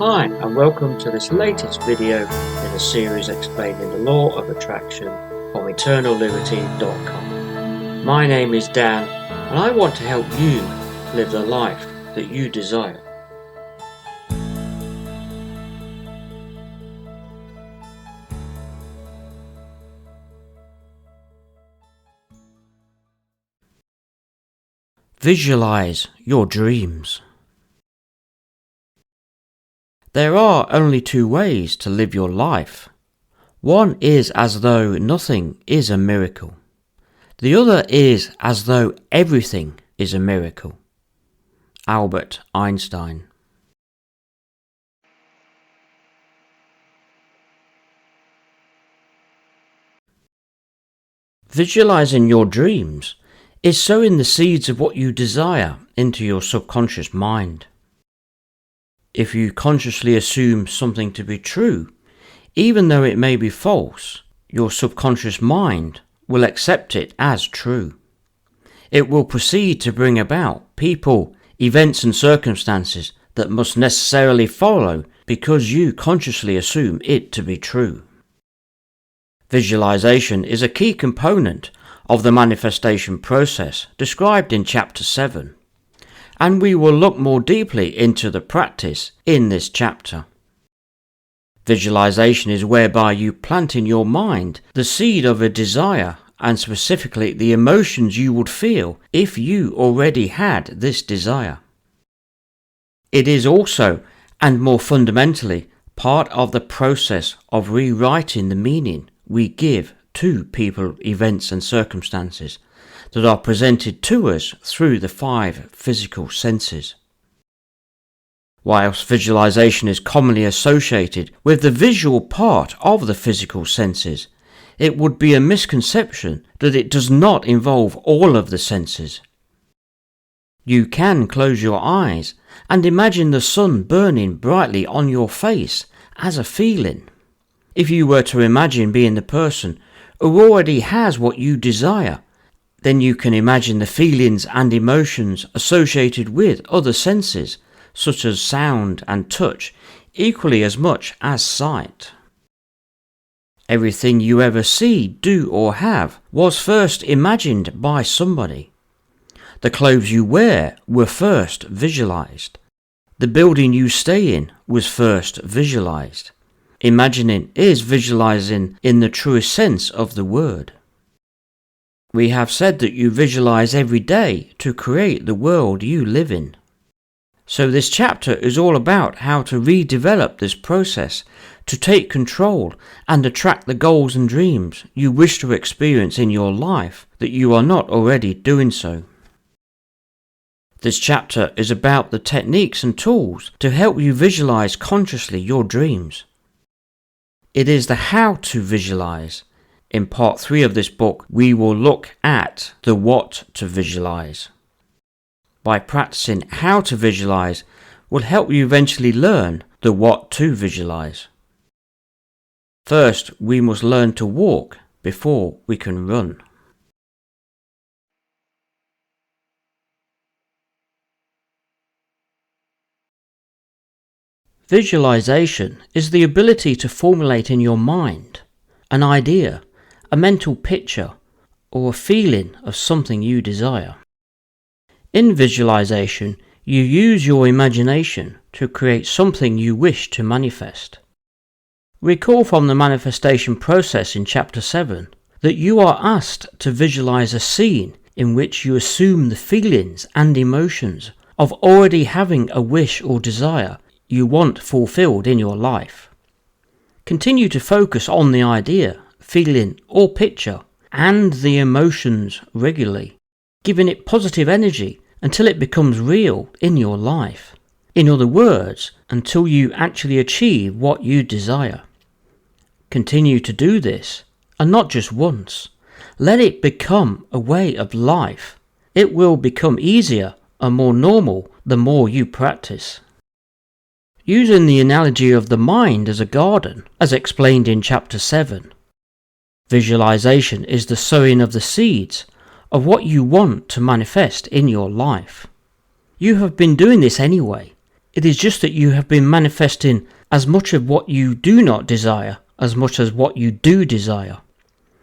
Hi and welcome to this latest video in the series explaining the law of attraction from eternalliberty.com. My name is Dan and I want to help you live the life that you desire. Visualize your dreams. There are only two ways to live your life. One is as though nothing is a miracle. The other is as though everything is a miracle. Albert Einstein. Visualizing your dreams is sowing the seeds of what you desire into your subconscious mind. If you consciously assume something to be true, even though it may be false, your subconscious mind will accept it as true. It will proceed to bring about people, events and circumstances that must necessarily follow because you consciously assume it to be true. Visualization is a key component of the manifestation process described in Chapter 7. And we will look more deeply into the practice in this chapter. Visualization is whereby you plant in your mind the seed of a desire and specifically the emotions you would feel if you already had this desire. It is also, and more fundamentally, part of the process of rewriting the meaning we give to people, events and circumstances that are presented to us through the 5 physical senses. Whilst visualization is commonly associated with the visual part of the physical senses, it would be a misconception that it does not involve all of the senses. You can close your eyes and imagine the sun burning brightly on your face as a feeling. If you were to imagine being the person who already has what you desire, then you can imagine the feelings and emotions associated with other senses, such as sound and touch, equally as much as sight. Everything you ever see, do or have was first imagined by somebody. The clothes you wear were first visualized. The building you stay in was first visualized. Imagining is visualizing in the truest sense of the word. We have said that you visualize every day to create the world you live in. So this chapter is all about how to redevelop this process to take control and attract the goals and dreams you wish to experience in your life that you are not already doing so. This chapter is about the techniques and tools to help you visualize consciously your dreams. It is the how to visualize. In part 3 of this book, we will look at the what to visualize. By practicing how to visualize will help you eventually learn the what to visualize. First, we must learn to walk before we can run. Visualization is the ability to formulate in your mind an idea, a mental picture, or a feeling of something you desire. In visualization, you use your imagination to create something you wish to manifest. Recall from the manifestation process in Chapter 7 that you are asked to visualize a scene in which you assume the feelings and emotions of already having a wish or desire you want fulfilled in your life. Continue to focus on the idea, feeling or picture and the emotions regularly, giving it positive energy until it becomes real in your life. In other words, until you actually achieve what you desire. Continue to do this, and not just once. Let it become a way of life. It will become easier and more normal the more you practice. Using the analogy of the mind as a garden, as explained in Chapter 7, visualization is the sowing of the seeds of what you want to manifest in your life. You have been doing this anyway. It is just that you have been manifesting as much of what you do not desire as much as what you do desire.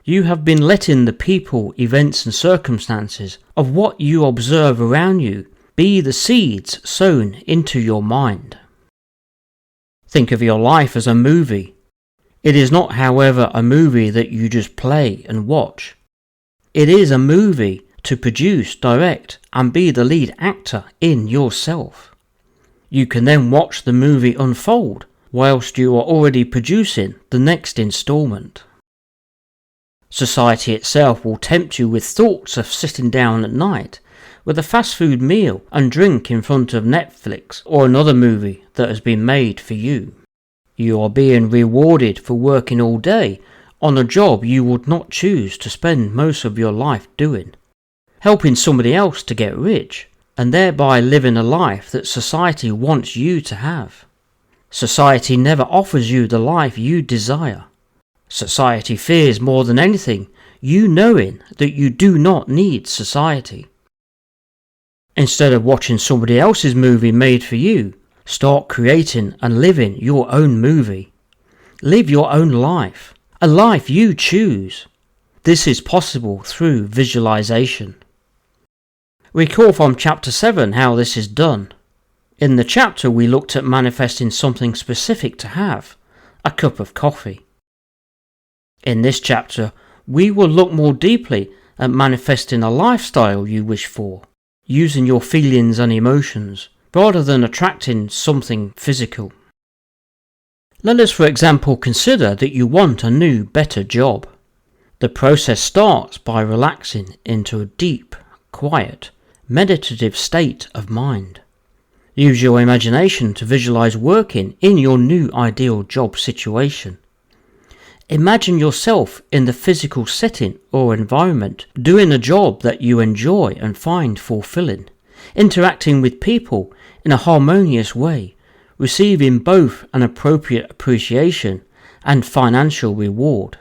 You have been letting the people, events and circumstances of what you observe around you be the seeds sown into your mind. Think of your life as a movie. It is not, however, a movie that you just play and watch. It is a movie to produce, direct and be the lead actor in yourself. You can then watch the movie unfold whilst you are already producing the next installment. Society itself will tempt you with thoughts of sitting down at night with a fast food meal and drink in front of Netflix or another movie that has been made for you. You are being rewarded for working all day on a job you would not choose to spend most of your life doing, helping somebody else to get rich, and thereby living a life that society wants you to have. Society never offers you the life you desire. Society fears more than anything you knowing that you do not need society. Instead of watching somebody else's movie made for you, start creating and living your own movie. Live your own life, a life you choose. This is possible through visualization. Recall from chapter 7 how this is done. In the chapter we looked at manifesting something specific to have, a cup of coffee. In this chapter, we will look more deeply at manifesting a lifestyle you wish for, using your feelings and emotions, rather than attracting something physical. Let us, for example, consider that you want a new, better job. The process starts by relaxing into a deep, quiet, meditative state of mind. Use your imagination to visualize working in your new ideal job situation. Imagine yourself in the physical setting or environment, doing a job that you enjoy and find fulfilling, interacting with people in a harmonious way, receiving both an appropriate appreciation and financial reward.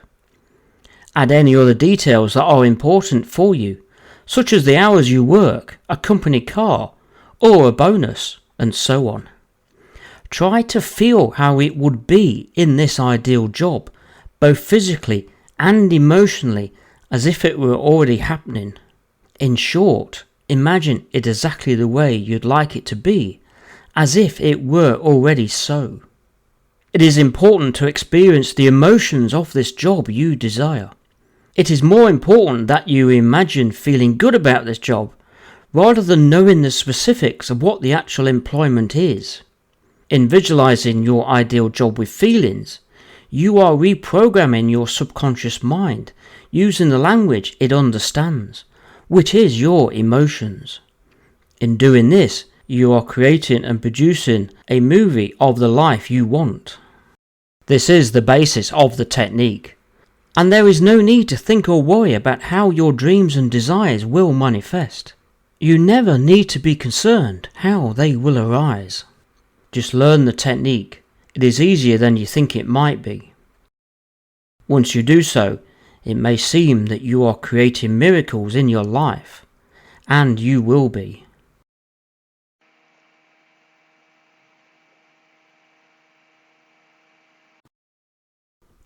Add any other details that are important for you, such as the hours you work, a company car, or a bonus, and so on. Try to feel how it would be in this ideal job, both physically and emotionally, as if it were already happening. In short, imagine it exactly the way you'd like it to be, as if it were already so. It is important to experience the emotions of this job you desire. It is more important that you imagine feeling good about this job, rather than knowing the specifics of what the actual employment is. In visualizing your ideal job with feelings, you are reprogramming your subconscious mind using the language it understands, which is your emotions. In doing this, you are creating and producing a movie of the life you want. This is the basis of the technique, and there is no need to think or worry about how your dreams and desires will manifest. You never need to be concerned how they will arise. Just learn the technique. It is easier than you think it might be. Once you do so, it may seem that you are creating miracles in your life, and you will be.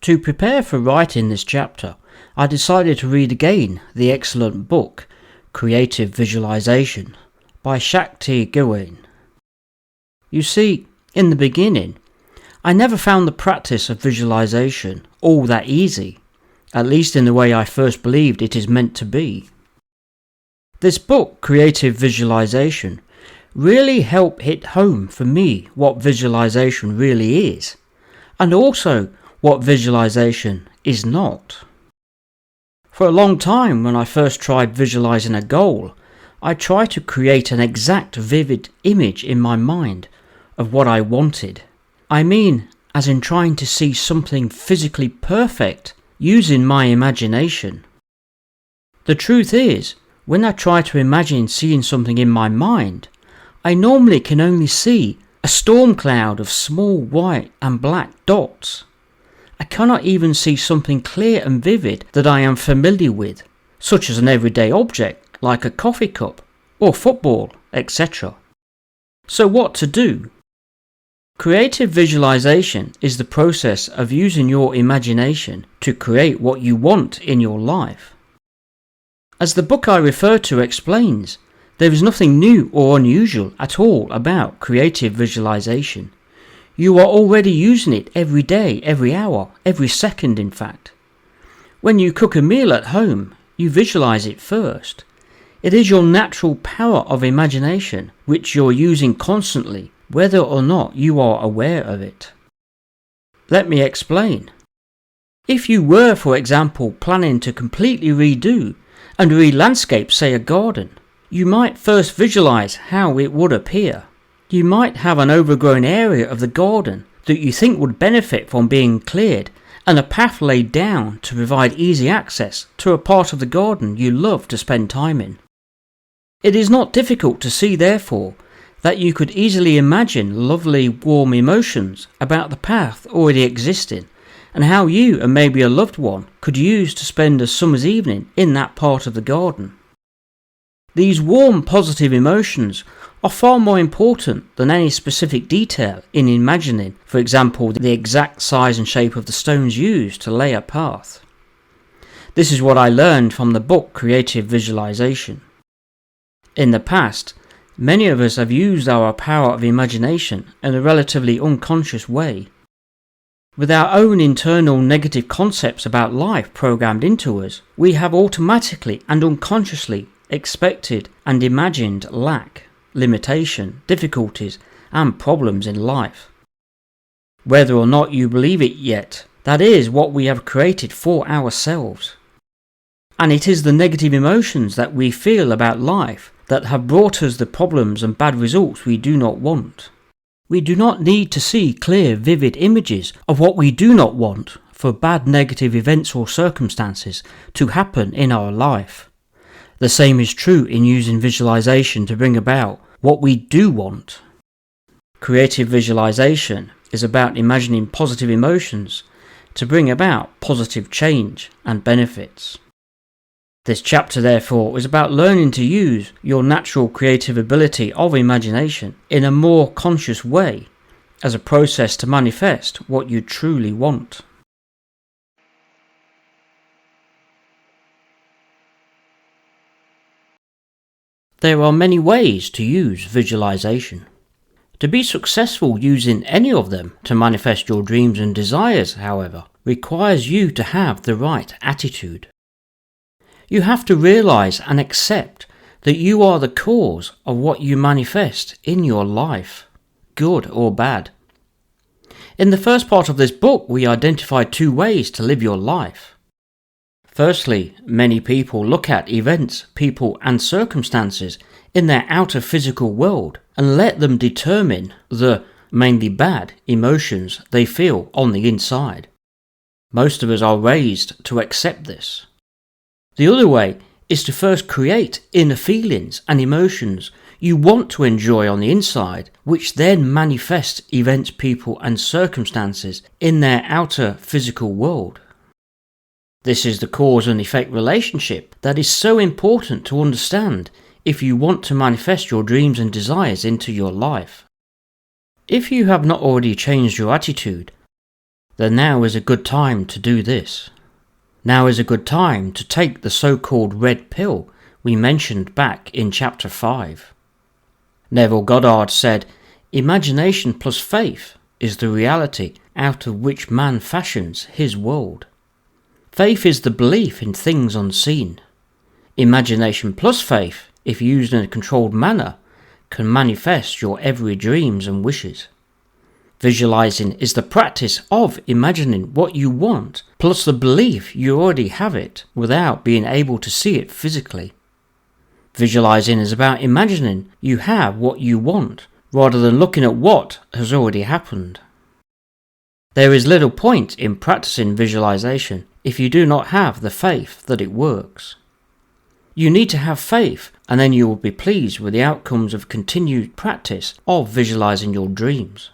To prepare for writing this chapter, I decided to read again the excellent book, Creative Visualization, by Shakti Gawain. You see, in the beginning, I never found the practice of visualization all that easy, at least in the way I first believed it is meant to be. This book, Creative Visualization, really helped hit home for me what visualization really is, and also what visualization is not. For a long time, when I first tried visualizing a goal, I tried to create an exact vivid image in my mind of what I wanted. I mean, as in trying to see something physically perfect using my imagination. The truth is, when I try to imagine seeing something in my mind, I normally can only see a storm cloud of small white and black dots. I cannot even see something clear and vivid that I am familiar with, such as an everyday object like a coffee cup or football, etc. So what to do? Creative visualization is the process of using your imagination to create what you want in your life. As the book I refer to explains, there is nothing new or unusual at all about creative visualization. You are already using it every day, every hour, every second in fact. When you cook a meal at home, you visualize it first. It is your natural power of imagination which you're using constantly, whether or not you are aware of it. Let me explain. If you were, for example, planning to completely redo and re-landscape, say, a garden, you might first visualize how it would appear. You might have an overgrown area of the garden that you think would benefit from being cleared and a path laid down to provide easy access to a part of the garden you love to spend time in. It is not difficult to see, therefore, that you could easily imagine lovely, warm emotions about the path already existing and how you and maybe a loved one could use to spend a summer's evening in that part of the garden. These warm, positive emotions are far more important than any specific detail in imagining, for example, the exact size and shape of the stones used to lay a path. This is what I learned from the book Creative Visualization. In the past, many of us have used our power of imagination in a relatively unconscious way. With our own internal negative concepts about life programmed into us, we have automatically and unconsciously expected and imagined lack, limitation, difficulties, and problems in life. Whether or not you believe it yet, that is what we have created for ourselves. And it is the negative emotions that we feel about life that have brought us the problems and bad results we do not want. We do not need to see clear, vivid images of what we do not want for bad negative events or circumstances to happen in our life. The same is true in using visualization to bring about what we do want. Creative visualization is about imagining positive emotions to bring about positive change and benefits. This chapter, therefore, is about learning to use your natural creative ability of imagination in a more conscious way as a process to manifest what you truly want. There are many ways to use visualization. To be successful using any of them to manifest your dreams and desires, however, requires you to have the right attitude. You have to realize and accept that you are the cause of what you manifest in your life, good or bad. In the first part of this book, we identify 2 ways to live your life. Firstly, many people look at events, people, and circumstances in their outer physical world and let them determine the, mainly bad, emotions they feel on the inside. Most of us are raised to accept this. The other way is to first create inner feelings and emotions you want to enjoy on the inside, which then manifest events, people, and circumstances in their outer physical world. This is the cause and effect relationship that is so important to understand if you want to manifest your dreams and desires into your life. If you have not already changed your attitude, then now is a good time to do this. Now is a good time to take the so-called red pill we mentioned back in chapter 5. Neville Goddard said, "Imagination plus faith is the reality out of which man fashions his world. Faith is the belief in things unseen. Imagination plus faith, if used in a controlled manner, can manifest your every dreams and wishes. Visualizing is the practice of imagining what you want, plus the belief you already have it without being able to see it physically. Visualizing is about imagining you have what you want, rather than looking at what has already happened. There is little point in practicing visualization if you do not have the faith that it works. You need to have faith, and then you will be pleased with the outcomes of continued practice of visualizing your dreams.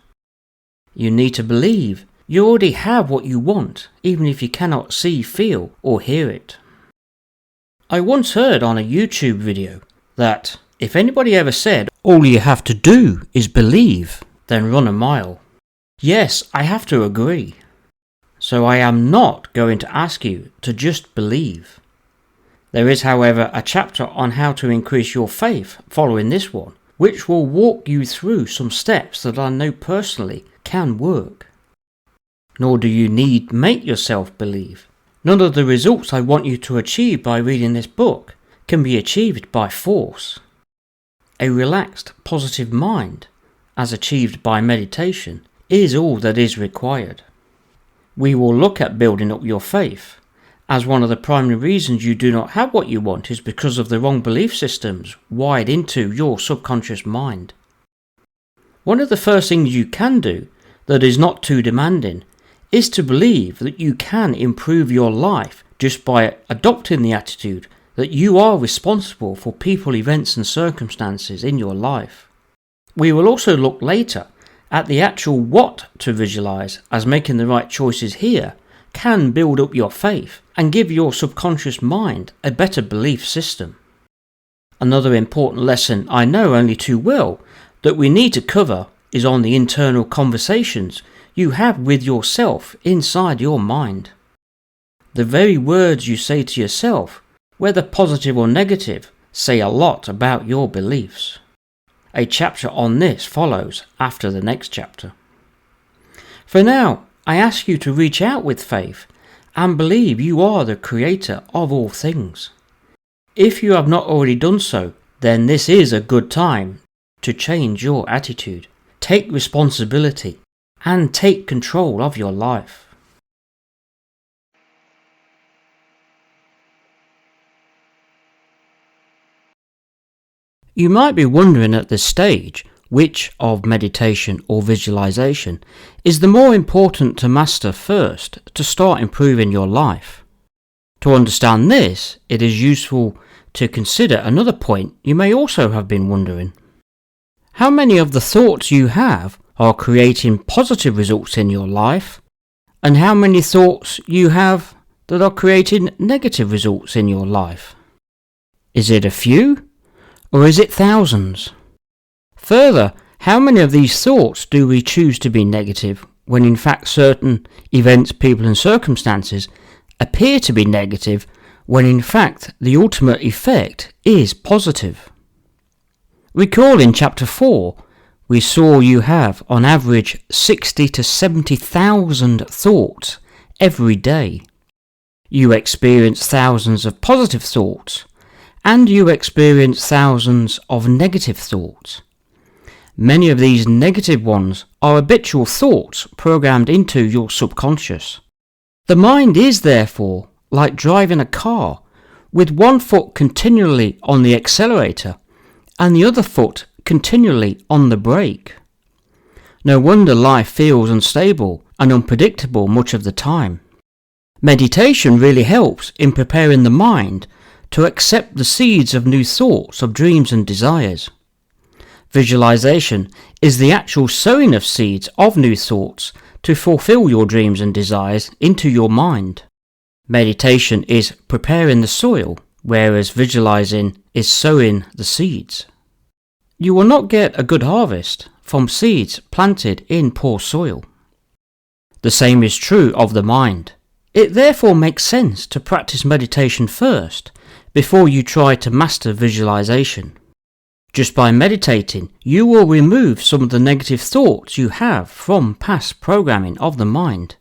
You need to believe you already have what you want, even if you cannot see, feel, or hear it. I once heard on a YouTube video that if anybody ever said all you have to do is believe, then run a mile, Yes, I have to agree. So I am not going to ask you to just believe. There is, however, a chapter on how to increase your faith following this one, which will walk you through some steps that I know personally can work. Nor do you need make yourself believe. None of the results I want you to achieve by reading this book can be achieved by force. A relaxed, positive mind, as achieved by meditation, is all that is required. We will look at building up your faith, as one of the primary reasons you do not have what you want is because of the wrong belief systems wired into your subconscious mind. One of the first things you can do that is not too demanding is to believe that you can improve your life just by adopting the attitude that you are responsible for people, events and circumstances in your life. We will also look later at the actual what to visualize, as making the right choices here can build up your faith and give your subconscious mind a better belief system. Another important lesson I know only too well that we need to cover is on the internal conversations you have with yourself inside your mind. The very words you say to yourself, whether positive or negative, say a lot about your beliefs. A chapter on this follows after the next chapter. For now, I ask you to reach out with faith and believe you are the creator of all things. If you have not already done so, then this is a good time to change your attitude, take responsibility, and take control of your life. You might be wondering at this stage which of meditation or visualization is the more important to master first to start improving your life. To understand this, it is useful to consider another point you may also have been wondering. How many of the thoughts you have are creating positive results in your life, and how many thoughts you have that are creating negative results in your life? Is it a few? Or is it thousands? Further, how many of these thoughts do we choose to be negative when in fact certain events, people and circumstances appear to be negative when in fact the ultimate effect is positive? Recall in chapter 4, we saw you have on average 60 to 70,000 thoughts every day. You experience thousands of positive thoughts, and you experience thousands of negative thoughts. Many of these negative ones are habitual thoughts programmed into your subconscious. The mind is therefore like driving a car with one foot continually on the accelerator and the other foot continually on the brake. No wonder life feels unstable and unpredictable much of the time. Meditation really helps in preparing the mind to accept the seeds of new thoughts, of dreams and desires. Visualization is the actual sowing of seeds of new thoughts to fulfill your dreams and desires into your mind. Meditation is preparing the soil, whereas visualizing is sowing the seeds. You will not get a good harvest from seeds planted in poor soil. The same is true of the mind. It therefore makes sense to practice meditation first, before you try to master visualization. Just by meditating, you will remove some of the negative thoughts you have from past programming of the mind.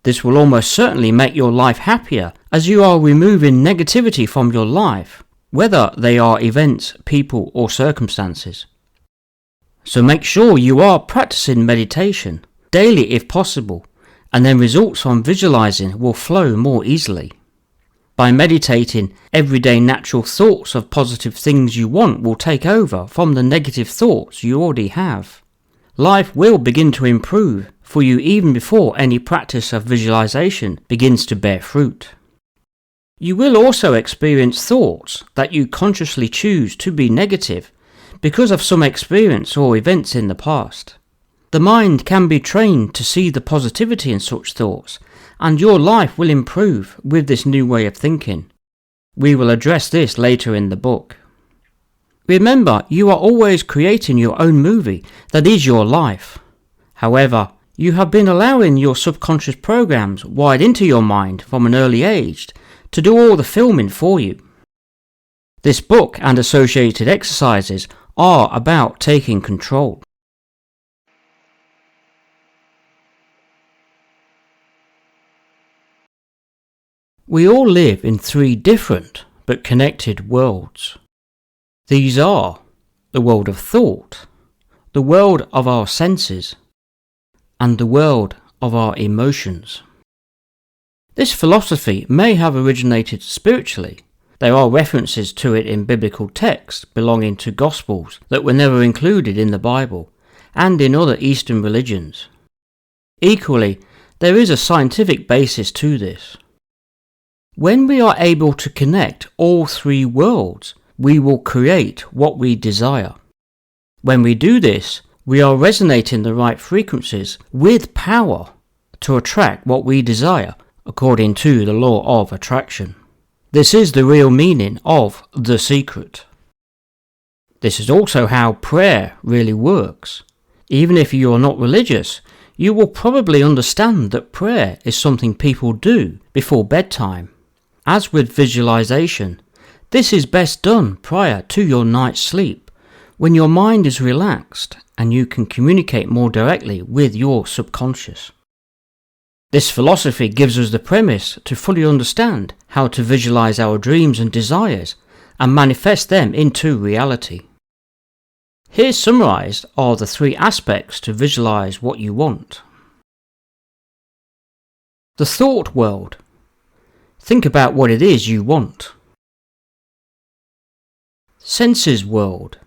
This will almost certainly make your life happier as you are removing negativity from your life, whether they are events, people or circumstances. So make sure you are practicing meditation daily if possible, and then results from visualizing will flow more easily. By meditating, everyday natural thoughts of positive things you want will take over from the negative thoughts you already have. Life will begin to improve for you even before any practice of visualization begins to bear fruit. You will also experience thoughts that you consciously choose to be negative because of some experience or events in the past. The mind can be trained to see the positivity in such thoughts, and your life will improve with this new way of thinking. We will address this later in the book. Remember, you are always creating your own movie that is your life. However, You have been allowing your subconscious programs wired into your mind from an early age to do all the filming for you. This book and associated exercises are about taking control. We all live in three different but connected worlds. These are the world of thought, the world of our senses, and the world of our emotions. This philosophy may have originated spiritually. There are references to it in biblical texts belonging to Gospels that were never included in the Bible and in other Eastern religions. Equally, there is a scientific basis to this. When we are able to connect all three worlds, we will create what we desire. When we do this, we are resonating the right frequencies with power to attract what we desire according to the law of attraction. This is the real meaning of The Secret. This is also how prayer really works. Even if you are not religious, you will probably understand that prayer is something people do before bedtime. As with visualization, this is best done prior to your night's sleep, when your mind is relaxed and you can communicate more directly with your subconscious. This philosophy gives us the premise to fully understand how to visualize our dreams and desires and manifest them into reality. Here summarized are the three aspects to visualize what you want. The thought world. Think about what it is you want. Senses world.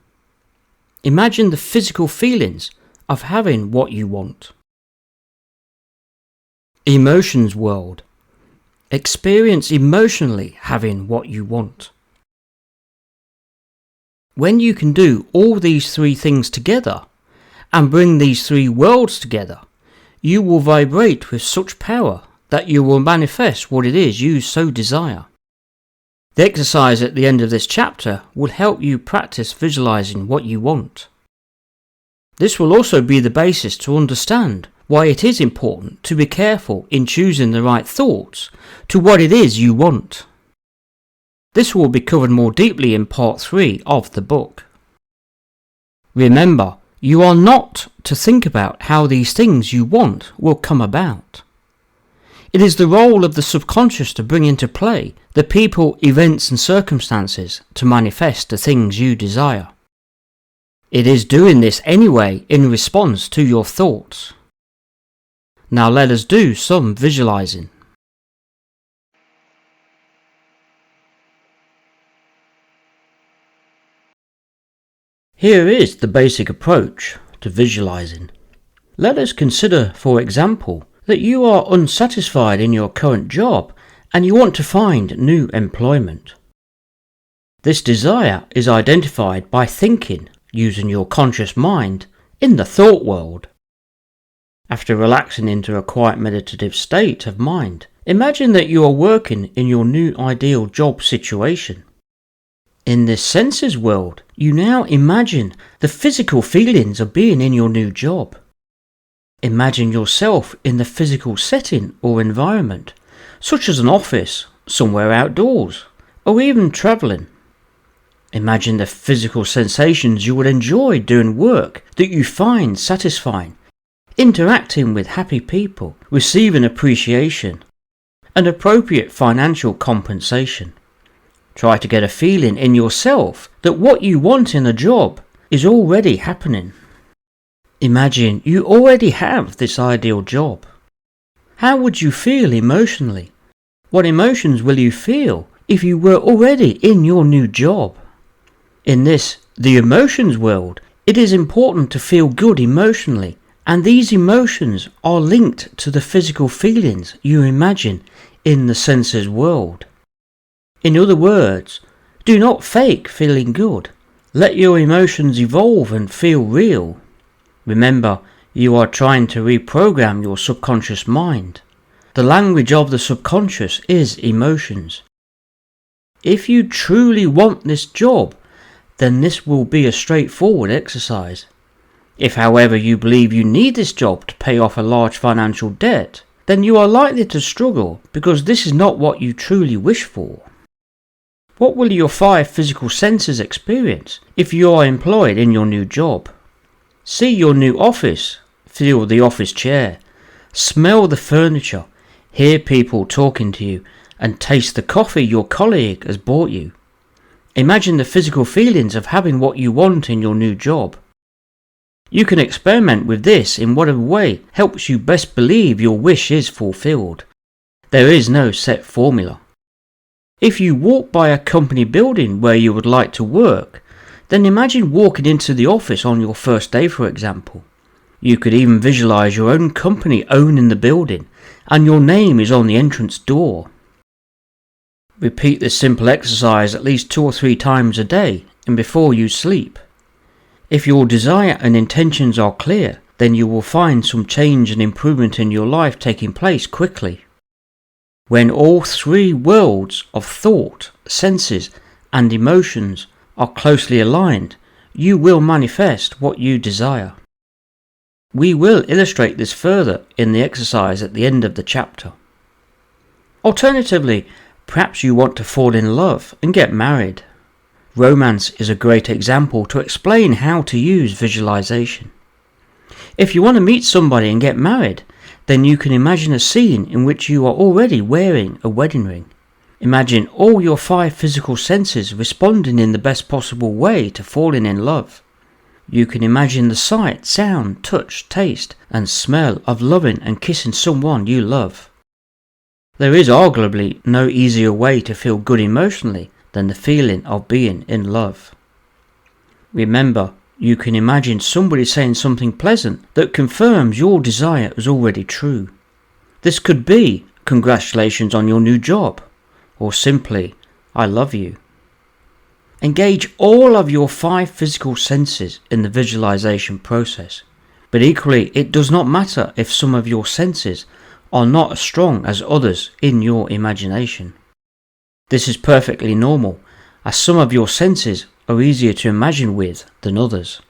Imagine the physical feelings of having what you want. Emotions world. Experience emotionally having what you want. When you can do all these three things together and bring these three worlds together, you will vibrate with such power that you will manifest what it is you so desire. The exercise at the end of this chapter will help you practice visualizing what you want. This will also be the basis to understand why it is important to be careful in choosing the right thoughts to what it is you want. This will be covered more deeply in part 3 of the book. Remember, you are not to think about how these things you want will come about. It is the role of the subconscious to bring into play the people, events and circumstances to manifest the things you desire. It is doing this anyway in response to your thoughts. Now let us do some visualizing. Here is the basic approach to visualizing. Let us consider, for example, that you are unsatisfied in your current job and you want to find new employment. This desire is identified by thinking, using your conscious mind, in the thought world. After relaxing into a quiet meditative state of mind, imagine that you are working in your new ideal job situation. In this senses world, you now imagine the physical feelings of being in your new job. Imagine yourself in the physical setting or environment, such as an office, somewhere outdoors, or even travelling. Imagine the physical sensations you would enjoy doing work that you find satisfying, interacting with happy people, receiving appreciation, and appropriate financial compensation. Try to get a feeling in yourself that what you want in a job is already happening. Imagine you already have this ideal job. How would you feel emotionally? What emotions will you feel if you were already in your new job? In the emotions world, it is important to feel good emotionally, and these emotions are linked to the physical feelings you imagine in the senses world. In other words, do not fake feeling good. Let your emotions evolve and feel real. Remember, you are trying to reprogram your subconscious mind. The language of the subconscious is emotions. If you truly want this job, then this will be a straightforward exercise. If, however, you believe you need this job to pay off a large financial debt, then you are likely to struggle because this is not what you truly wish for. What will your 5 physical senses experience if you are employed in your new job? See your new office, feel the office chair, smell the furniture, hear people talking to you, and taste the coffee your colleague has bought you. Imagine the physical feelings of having what you want in your new job. You can experiment with this in whatever way helps you best believe your wish is fulfilled. There is no set formula. If you walk by a company building where you would like to work, then imagine walking into the office on your first day, for example. You could even visualize your own company owning the building and your name is on the entrance door. Repeat this simple exercise at least 2 or 3 times a day and before you sleep. If your desire and intentions are clear, then you will find some change and improvement in your life taking place quickly. When all 3 worlds of thought, senses, and emotions are closely aligned, you will manifest what you desire. We will illustrate this further in the exercise at the end of the chapter. Alternatively, perhaps you want to fall in love and get married. Romance is a great example to explain how to use visualization. If you want to meet somebody and get married, then you can imagine a scene in which you are already wearing a wedding ring. Imagine all your 5 physical senses responding in the best possible way to falling in love. You can imagine the sight, sound, touch, taste, and smell of loving and kissing someone you love. There is arguably no easier way to feel good emotionally than the feeling of being in love. Remember, you can imagine somebody saying something pleasant that confirms your desire is already true. This could be, "Congratulations on your new job," or simply, "I love you." Engage all of your 5 physical senses in the visualization process, but equally it does not matter if some of your senses are not as strong as others in your imagination. This is perfectly normal, as some of your senses are easier to imagine with than others.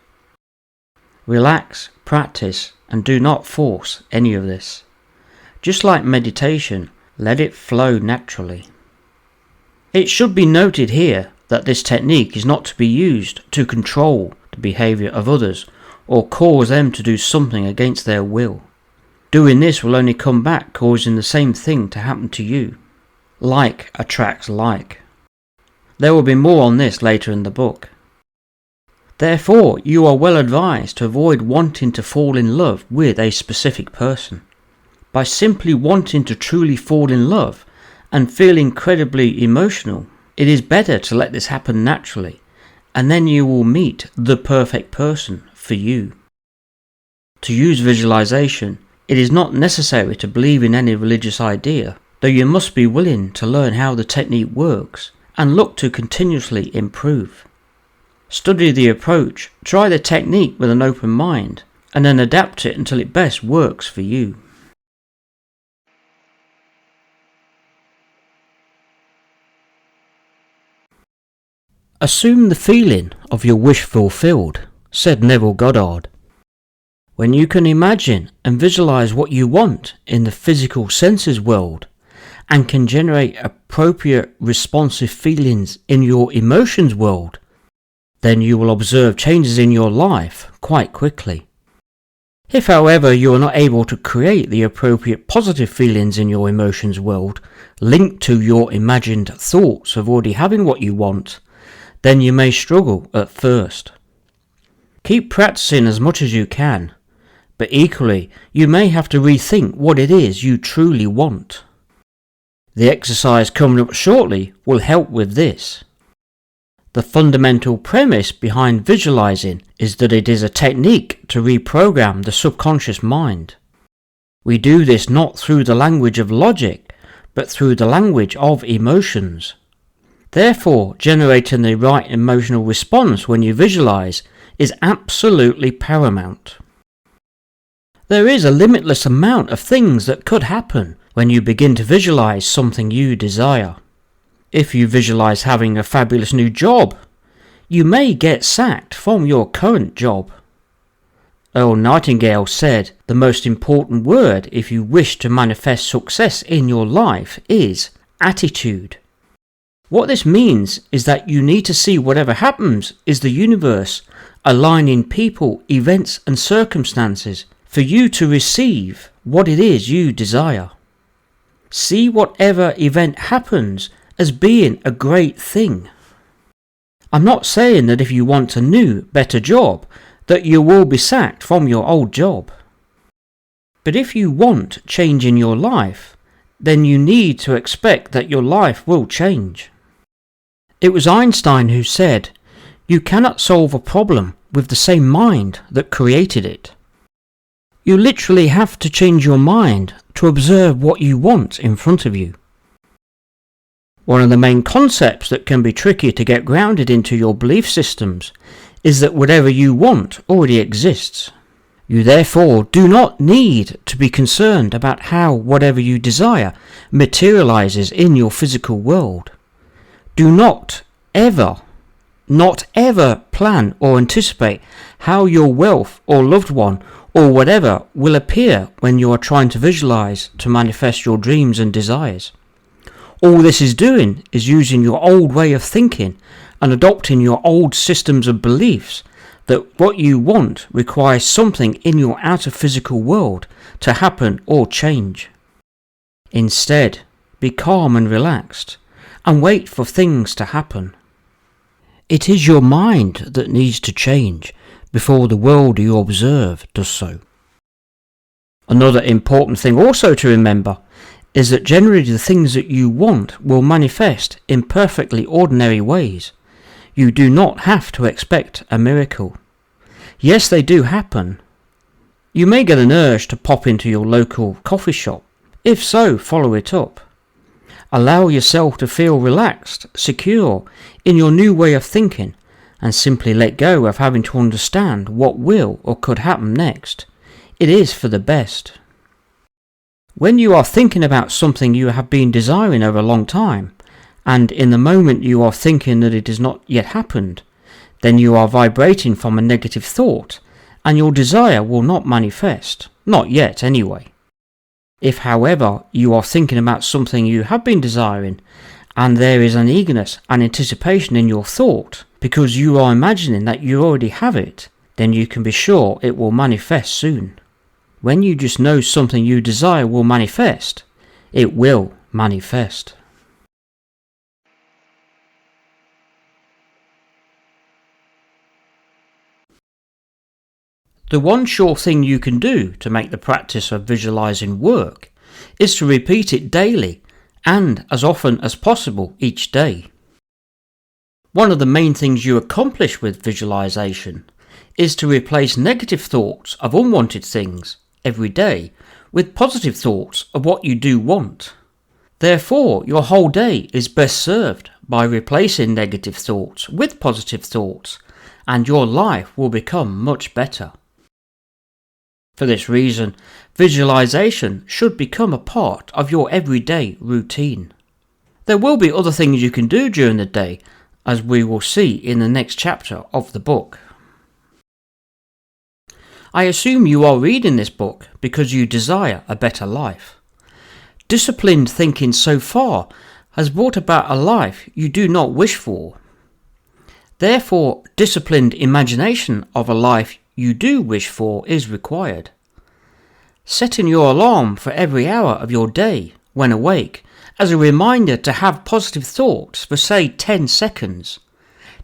Relax, practice, and do not force any of this. Just like meditation, let it flow naturally. It should be noted here that this technique is not to be used to control the behavior of others or cause them to do something against their will. Doing this will only come back causing the same thing to happen to you. Like attracts like. There will be more on this later in the book. Therefore, you are well advised to avoid wanting to fall in love with a specific person. By simply wanting to truly fall in love and feel incredibly emotional, it is better to let this happen naturally, and then you will meet the perfect person for you. To use visualization, it is not necessary to believe in any religious idea, though you must be willing to learn how the technique works and look to continuously improve. Study the approach, try the technique with an open mind, and then adapt it until it best works for you. Assume the feeling of your wish fulfilled, said Neville Goddard. When you can imagine and visualize what you want in the physical senses world and can generate appropriate responsive feelings in your emotions world, then you will observe changes in your life quite quickly. If, however, you are not able to create the appropriate positive feelings in your emotions world linked to your imagined thoughts of already having what you want, then you may struggle at first. Keep practicing as much as you can, but equally you may have to rethink what it is you truly want. The exercise coming up shortly will help with this. The fundamental premise behind visualizing is that it is a technique to reprogram the subconscious mind. We do this not through the language of logic, but through the language of emotions. Therefore, generating the right emotional response when you visualize is absolutely paramount. There is a limitless amount of things that could happen when you begin to visualize something you desire. If you visualize having a fabulous new job, you may get sacked from your current job. Earl Nightingale said the most important word if you wish to manifest success in your life is attitude. What this means is that you need to see whatever happens is the universe aligning people, events and circumstances for you to receive what it is you desire. See whatever event happens as being a great thing. I'm not saying that if you want a new, better job, that you will be sacked from your old job. But if you want change in your life, then you need to expect that your life will change. It was Einstein who said, "You cannot solve a problem with the same mind that created it." You literally have to change your mind to observe what you want in front of you. One of the main concepts that can be tricky to get grounded into your belief systems is that whatever you want already exists. You therefore do not need to be concerned about how whatever you desire materializes in your physical world. Do not ever plan or anticipate how your wealth or loved one or whatever will appear when you are trying to visualize to manifest your dreams and desires. All this is doing is using your old way of thinking and adopting your old systems of beliefs that what you want requires something in your outer physical world to happen or change. Instead, be calm and relaxed and wait for things to happen. It is your mind that needs to change before the world you observe does so. Another important thing also to remember is that generally the things that you want will manifest in perfectly ordinary ways. You do not have to expect a miracle. Yes, they do happen. You may get an urge to pop into your local coffee shop. If so, follow it up. Allow yourself to feel relaxed, secure in your new way of thinking, and simply let go of having to understand what will or could happen next. It is for the best. When you are thinking about something you have been desiring over a long time, and in the moment you are thinking that it has not yet happened, then you are vibrating from a negative thought, and your desire will not manifest, not yet anyway. If, however, you are thinking about something you have been desiring, and there is an eagerness and anticipation in your thought, because you are imagining that you already have it, then you can be sure it will manifest soon. When you just know something you desire will manifest, it will manifest. The one sure thing you can do to make the practice of visualizing work is to repeat it daily and as often as possible each day. One of the main things you accomplish with visualization is to replace negative thoughts of unwanted things every day with positive thoughts of what you do want. Therefore, your whole day is best served by replacing negative thoughts with positive thoughts, and your life will become much better. For this reason, visualization should become a part of your everyday routine. There will be other things you can do during the day, as we will see in the next chapter of the book. I assume you are reading this book because you desire a better life. Disciplined thinking so far has brought about a life you do not wish for. Therefore, disciplined imagination of a life you do wish for is required. Setting your alarm for every hour of your day when awake as a reminder to have positive thoughts for say 10 seconds.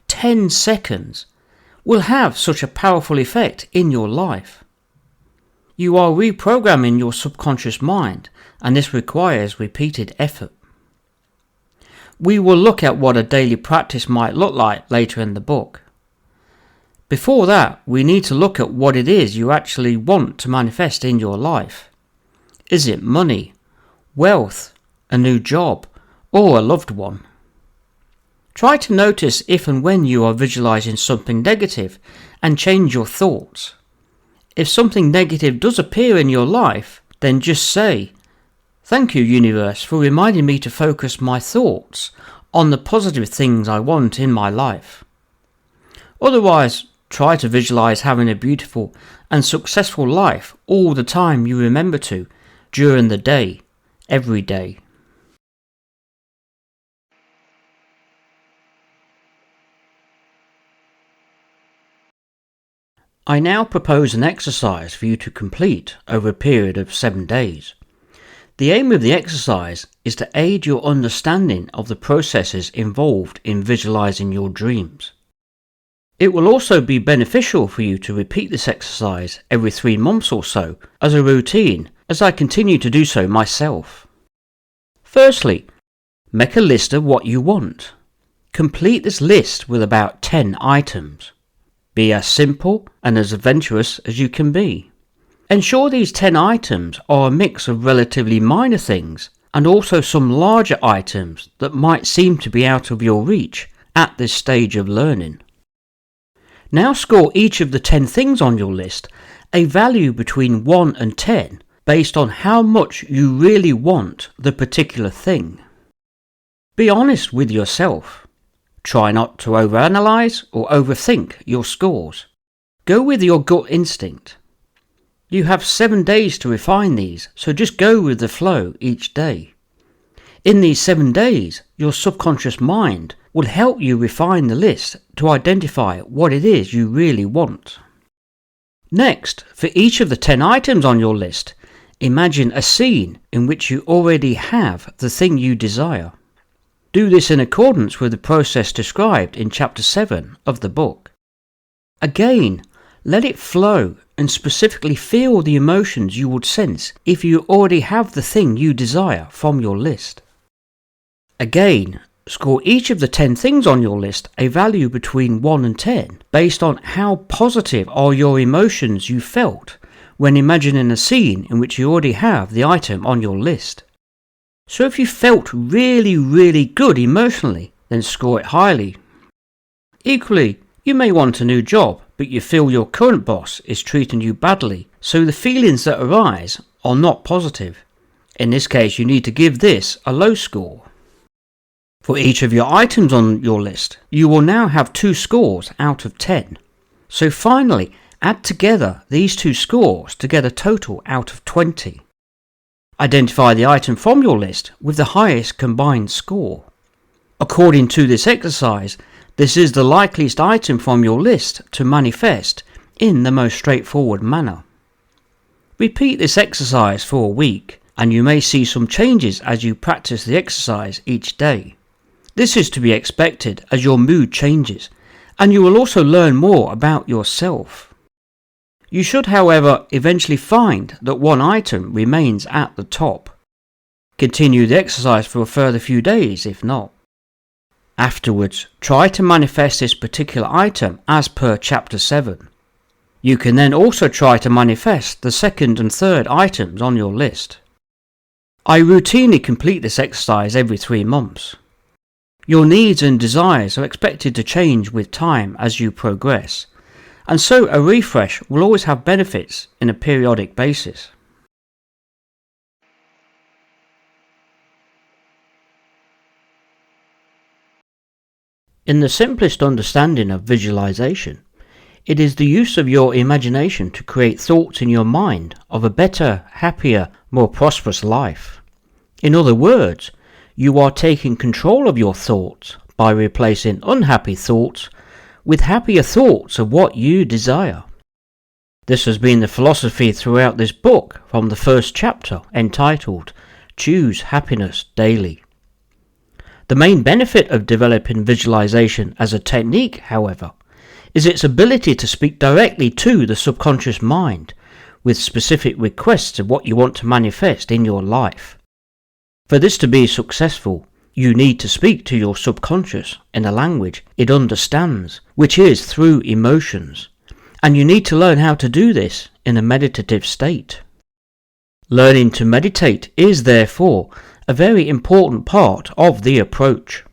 10 seconds will have such a powerful effect in your life. You are reprogramming your subconscious mind, and this requires repeated effort. We will look at what a daily practice might look like later in the book. Before that, we need to look at what it is you actually want to manifest in your life. Is it money, wealth, a new job, or a loved one? Try to notice if and when you are visualizing something negative and change your thoughts. If something negative does appear in your life, then just say, "Thank you, universe, for reminding me to focus my thoughts on the positive things I want in my life." Otherwise, Try to visualize having a beautiful and successful life all the time you remember to, during the day, every day. I now propose an exercise for you to complete over a period of 7 days. The aim of the exercise is to aid your understanding of the processes involved in visualizing your dreams. It will also be beneficial for you to repeat this exercise every 3 months or so as a routine, as I continue to do so myself. Firstly, make a list of what you want. Complete this list with about 10 items. Be as simple and as adventurous as you can be. Ensure these 10 items are a mix of relatively minor things and also some larger items that might seem to be out of your reach at this stage of learning. Now score each of the 10 things on your list a value between 1 and 10 based on how much you really want the particular thing. Be honest with yourself. Try not to overanalyze or overthink your scores. Go with your gut instinct. You have 7 days to refine these, so just go with the flow each day. In these 7 days, your subconscious mind will help you refine the list to identify what it is you really want. Next, for each of the 10 items on your list, imagine a scene in which you already have the thing you desire. Do this in accordance with the process described in Chapter 7 of the book. Again, let it flow and specifically feel the emotions you would sense if you already have the thing you desire from your list. Again, score each of the 10 things on your list a value between 1 and 10 based on how positive are your emotions you felt when imagining a scene in which you already have the item on your list. So if you felt really good emotionally, then score it highly. Equally, you may want a new job, but you feel your current boss is treating you badly, so the feelings that arise are not positive. In this case, you need to give this a low score. For each of your items on your list, you will now have 2 scores out of 10. So finally, add together these 2 scores to get a total out of 20. Identify the item from your list with the highest combined score. According to this exercise, this is the likeliest item from your list to manifest in the most straightforward manner. Repeat this exercise for a week, and you may see some changes as you practice the exercise each day. This is to be expected as your mood changes, and you will also learn more about yourself. You should, however, eventually find that one item remains at the top. Continue the exercise for a further few days if not. Afterwards, try to manifest this particular item as per Chapter 7. You can then also try to manifest the second and third items on your list. I routinely complete this exercise every 3 months. Your needs and desires are expected to change with time as you progress, and so a refresh will always have benefits in a periodic basis. In the simplest understanding of visualization, it is the use of your imagination to create thoughts in your mind of a better, happier, more prosperous life. In other words, you are taking control of your thoughts by replacing unhappy thoughts with happier thoughts of what you desire. This has been the philosophy throughout this book from the first chapter entitled Choose Happiness Daily. The main benefit of developing visualization as a technique, however, is its ability to speak directly to the subconscious mind with specific requests of what you want to manifest in your life. For this to be successful, you need to speak to your subconscious in a language it understands, which is through emotions, and you need to learn how to do this in a meditative state. Learning to meditate is therefore a very important part of the approach.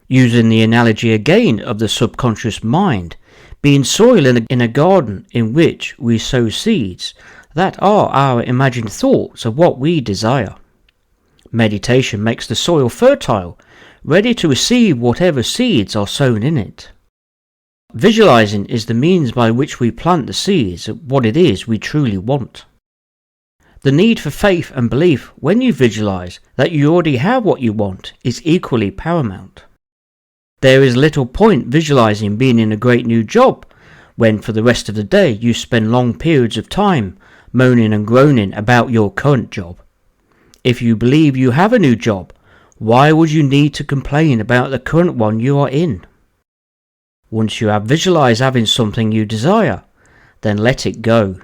Using the analogy again of the subconscious mind being soil in a garden in which we sow seeds that are our imagined thoughts of what we desire. Meditation makes the soil fertile, ready to receive whatever seeds are sown in it. Visualizing is the means by which we plant the seeds of what it is we truly want. The need for faith and belief when you visualize that you already have what you want is equally paramount. There is little point visualizing being in a great new job when for the rest of the day you spend long periods of time moaning and groaning about your current job. If you believe you have a new job, why would you need to complain about the current one you are in? Once you have visualized having something you desire, then let it go.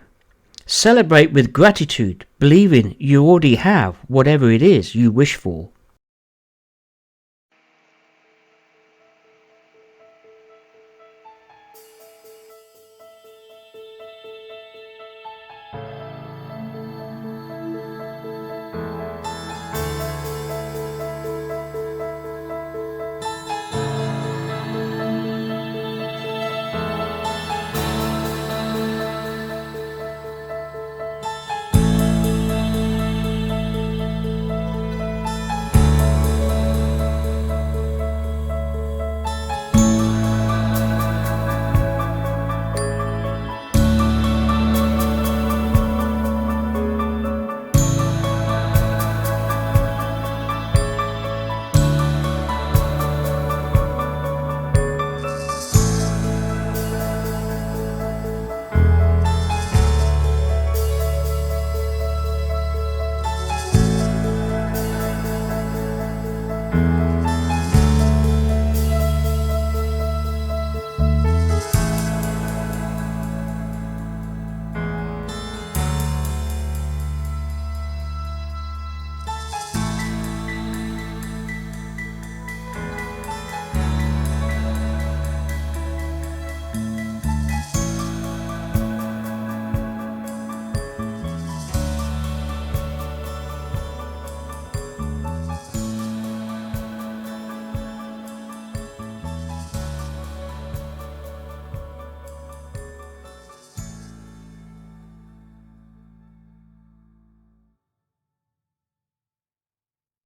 Celebrate with gratitude, believing you already have whatever it is you wish for.